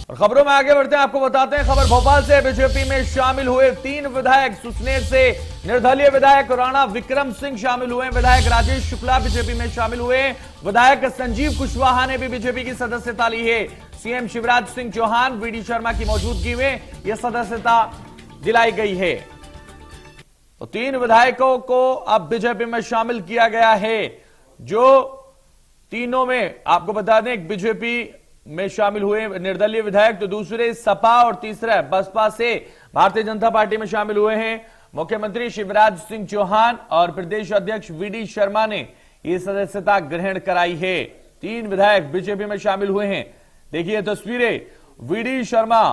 और खबरों में आगे बढ़ते हैं, आपको बताते हैं खबर भोपाल से। बीजेपी में शामिल हुए 3 विधायक। सुसनेर से निर्दलीय विधायक राणा विक्रम सिंह शामिल हुए। विधायक राजेश शुक्ला बीजेपी में शामिल हुए। विधायक संजीव कुशवाहा ने भी बीजेपी की सदस्यता ली है। सीएम शिवराज सिंह चौहान, वीडी शर्मा की मौजूदगी में यह सदस्यता दिलाई गई है। तो 3 विधायकों को अब बीजेपी में शामिल किया गया है, जो तीनों में आपको बता दें, एक बीजेपी में शामिल हुए निर्दलीय विधायक, तो दूसरे सपा और तीसरा बसपा से भारतीय जनता पार्टी में शामिल हुए हैं। मुख्यमंत्री शिवराज सिंह चौहान और प्रदेश अध्यक्ष वीडी शर्मा ने यह सदस्यता ग्रहण कराई है। 3 विधायक बीजेपी में शामिल हुए हैं। देखिए तस्वीरें, वीडी शर्मा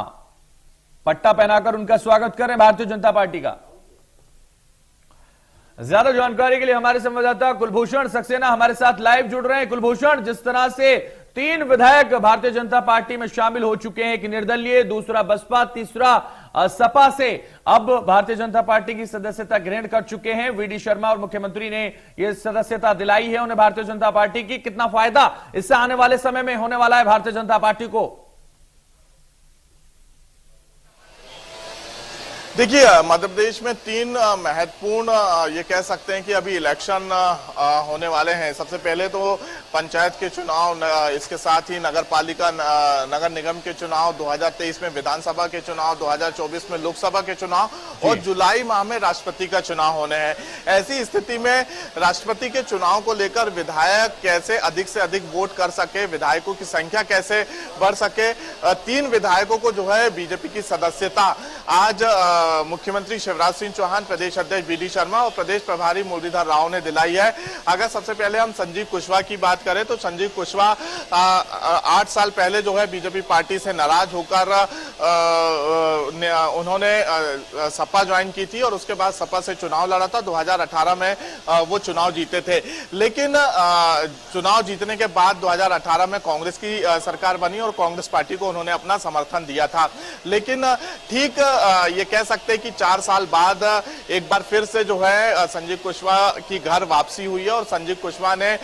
पट्टा पहनाकर उनका स्वागत कर रहे हैं भारतीय जनता पार्टी का। ज्यादा जानकारी के लिए हमारे संवाददाता कुलभूषण सक्सेना हमारे साथ लाइव जुड़ रहे हैं। कुलभूषण, जिस तरह से 3 विधायक भारतीय जनता पार्टी में शामिल हो चुके हैं, कि निर्दलीय, दूसरा बसपा, तीसरा सपा से अब भारतीय जनता पार्टी की सदस्यता ग्रहण कर चुके हैं। वीडी शर्मा और मुख्यमंत्री ने यह सदस्यता दिलाई है उन्हें भारतीय जनता पार्टी की। कितना फायदा इससे आने वाले समय में होने वाला है भारतीय जनता पार्टी को? देखिए, मध्य प्रदेश में 3 महत्वपूर्ण ये कह सकते हैं कि अभी इलेक्शन होने वाले हैं। सबसे पहले तो पंचायत के चुनाव, इसके साथ ही नगर पालिका, नगर निगम के चुनाव, 2023 में विधानसभा के चुनाव, 2024 में लोकसभा के चुनाव और जुलाई माह में राष्ट्रपति का चुनाव होने हैं। ऐसी स्थिति में राष्ट्रपति के चुनाव को लेकर विधायक कैसे अधिक से अधिक वोट कर सके, विधायकों की संख्या कैसे बढ़ सके, 3 विधायकों को जो है बीजेपी की सदस्यता आज मुख्यमंत्री शिवराज सिंह चौहान, प्रदेश अध्यक्ष वीडी शर्मा और प्रदेश प्रभारी मुरलीधर राव ने दिलाई है। अगर सबसे पहले हम संजीव कुशवाहा की बात करें तो संजीव कुशवाहा 8 साल पहले जो है बीजेपी पार्टी से नाराज होकर उन्होंने सपा ज्वाइन की थी और उसके बाद सपा से चुनाव लड़ा था। 2018 में वो चुनाव जीते थे, लेकिन चुनाव जीतने के बाद 2018 में कांग्रेस की सरकार बनी और कांग्रेस पार्टी को उन्होंने अपना समर्थन दिया था। लेकिन ठीक ये कह सकते हैं कि 4 साल बाद एक बार फिर से जो है संजीव कुशवाहा की घर वापसी हुई है और संजीव कुशवाहा ने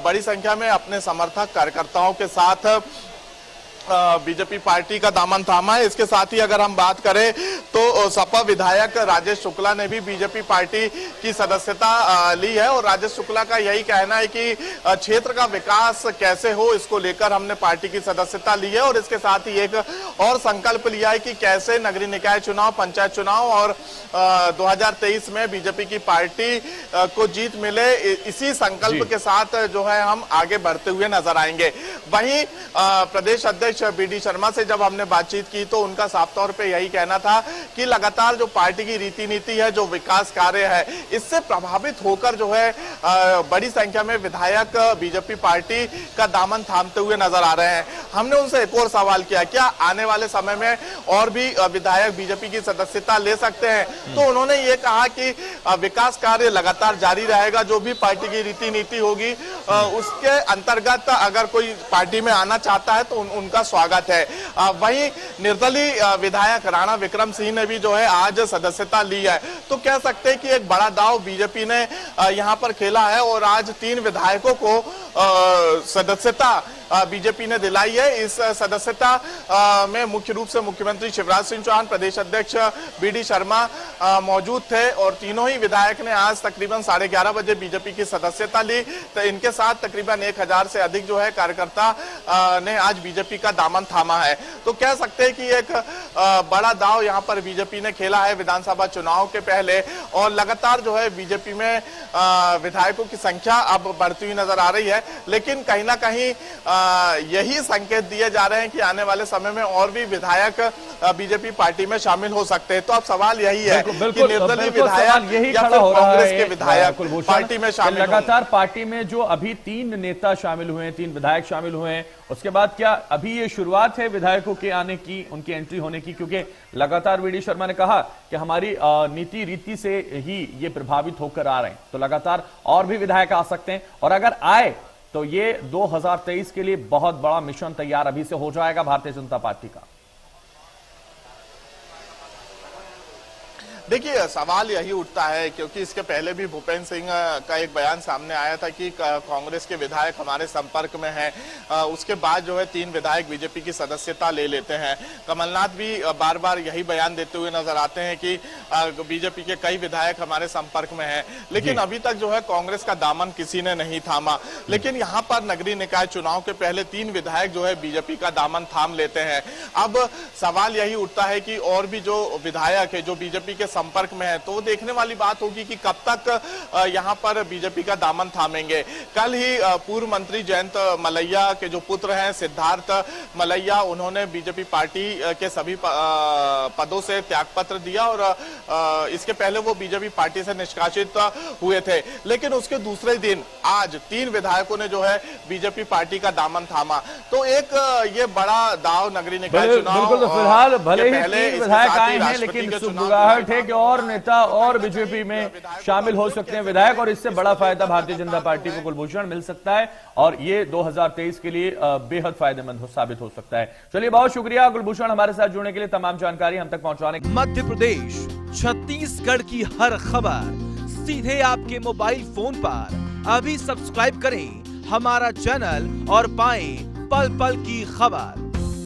बड़ी संख्या में अपने समर्थक कार्यकर्ताओं के साथ बीजेपी पार्टी का दामन थामा है। इसके साथ ही अगर हम बात करें तो सपा विधायक राजेश शुक्ला ने भी बीजेपी पार्टी की सदस्यता ली है और राजेश शुक्ला का यही कहना है कि क्षेत्र का विकास कैसे हो, इसको लेकर हमने पार्टी की सदस्यता ली है और इसके साथ ही एक और संकल्प लिया है कि कैसे नगरीय निकाय चुनाव, पंचायत चुनाव और 2023 में बीजेपी की पार्टी को जीत मिले, इसी संकल्प के साथ जो है हम आगे बढ़ते हुए नजर आएंगे। वहीं प्रदेश अध्यक्ष वीडी शर्मा से जब हमने बातचीत की तो उनका साफ तौर पे यही कहना था कि लगातार जो पार्टी की रीति नीति है, जो विकास कार्य है, इससे प्रभावित होकर जो है बड़ी संख्या में विधायक बीजेपी पार्टी का दामन थामते हुए नजर आ रहे हैं। हमने उनसे एक और सवाल किया, क्या आने वाले समय में और भी विधायक बीजेपी की सदस्यता ले सकते हैं? तो उन्होंने ये कहा कि विकास कार्य लगातार जारी रहेगा, जो भी पार्टी की रीति नीति होगी उसके अंतर्गत अगर कोई पार्टी में आना चाहता है तो उनका स्वागत है। वहीं निर्दलीय विधायक राणा विक्रम सिंह ने भी जो है आज सदस्यता ली है। तो कह सकते हैं कि एक बड़ा दांव बीजेपी ने यहां पर खेला है और आज 3 विधायकों को सदस्यता बीजेपी ने दिलाई है। इस सदस्यता में मुख्य रूप से मुख्यमंत्री शिवराज सिंह चौहान, प्रदेश अध्यक्ष वीडी शर्मा मौजूद थे और तीनों ही विधायक ने आज तकरीबन 11:30 बजे बीजेपी की सदस्यता ली। तो इनके साथ तकरीबन 1000 से अधिक जो है कार्यकर्ता ने आज बीजेपी का दामन थामा है। तो कह सकते हैं कि एक बड़ा दांव यहां पर बीजेपी ने खेला है विधानसभा चुनाव के पहले और लगातार जो है बीजेपी में विधायकों की संख्या अब बढ़ती हुई नजर आ रही है। लेकिन कहीं ना कहीं यही संकेत दिए जा रहे हैं कि आने वाले समय में और भी विधायक बीजेपी पार्टी में शामिल हो सकते हैं। तो अब सवाल यही है कि निर्दलीय विधायक यही या खड़ा फिर हो रहा कांग्रेस है के विधायक पार्टी में शामिल लगातार पार्टी में जो अभी 3 नेता शामिल हुए हैं, 3 विधायक शामिल हुए हैं, उसके बाद क्या अभी ये शुरुआत है विधायकों के आने की, उनकी एंट्री होने की? क्योंकि लगातार वीडी शर्मा ने कहा कि हमारी नीति रीति से ही ये प्रभावित होकर आ रहे हैं, तो लगातार और भी विधायक आ सकते हैं और अगर आए तो ये 2023 के लिए बहुत बड़ा मिशन तैयार अभी से हो जाएगा भारतीय जनता पार्टी का। देखिए सवाल यही उठता है क्योंकि इसके पहले भी भूपेंद्र सिंह का एक बयान सामने आया था कि कांग्रेस के विधायक हमारे संपर्क में हैं। उसके बाद जो है 3 विधायक बीजेपी की सदस्यता ले लेते हैं। कमलनाथ भी बार बार यही बयान देते हुए नजर आते हैं कि बीजेपी के कई विधायक हमारे संपर्क में हैं, लेकिन अभी तक जो है कांग्रेस का दामन किसी ने नहीं थामा। लेकिन यहाँ पर नगरीय निकाय चुनाव के पहले 3 विधायक जो है बीजेपी का दामन थाम लेते हैं। अब सवाल यही उठता है कि और भी जो विधायक है जो बीजेपी के संपर्क में है, तो वो देखने वाली बात होगी कि कब तक यहाँ पर बीजेपी का दामन थामेंगे। कल ही पूर्व मंत्री जयंत मलैया के जो पुत्र हैं सिद्धार्थ मलैया, उन्होंने बीजेपी पार्टी के सभी पदों से त्यागपत्र दिया और इसके पहले वो बीजेपी पार्टी से निष्कासित हुए थे। लेकिन उसके दूसरे दिन आज 3 विधायकों ने जो है बीजेपी पार्टी का दामन थामा। तो एक ये बड़ा दाव नगरीय निकाय चुनाव बिल्कुल। तो फिलहाल भले ही 3 विधायक आए हैं, लेकिन सुगबुगाहट है कि और नेता और बीजेपी में शामिल हो सकते हैं विधायक, और इससे बड़ा फायदा भारतीय जनता पार्टी को कुलभूषण मिल सकता है और ये 2023 के लिए बेहद फायदेमंद साबित हो सकता है। चलिए, बहुत शुक्रिया कुलभूषण हमारे साथ जुड़ने के लिए, तमाम जानकारी हम तक पहुंचाने। मध्य प्रदेश, छत्तीसगढ़ की हर खबर सीधे आपके मोबाइल फोन पर। अभी सब्सक्राइब करें हमारा चैनल और पाएं पल पल की खबर।